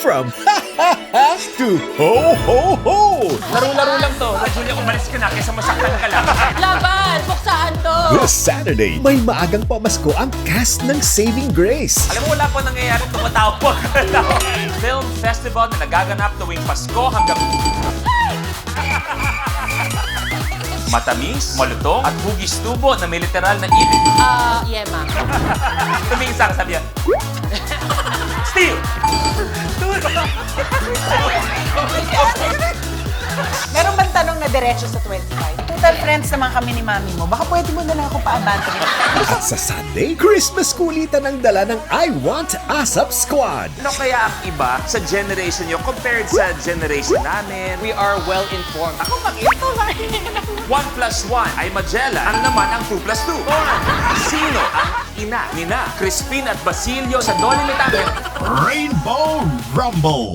From ha-ha-ha to ho-ho-ho! Laro-laro lang to. Julia, umalis ka na kaysa masaktan ka lang. Laban! Buksaan to! This Saturday, may maagang pamasko ang cast ng Saving Grace. Alam mo, wala pa nangyayari tumatawag. Film festival na nagaganap tuwing Pasko hanggang matamis, malutong, at hugis tubo na may literal na ibig. Yema. Tumingin sa akin, sabi yan, Steve! Meron bang tanong na diretso sa 25? Total friends naman kami ni mami mo. Baka pwede mo na lang ako pa-abandon. At sa Sunday, Christmas kulitan ang dala ng I Want ASAP Squad. Ano kaya ang iba sa generation nyo compared sa generation namin? We are well informed. Ako mag-ito lang. 1+1 ay Magella. Ano naman ang 2+2? Sino ang ina? Nina, Crispin at Basilio sa Dolly Metangel. Rainbow Rumble.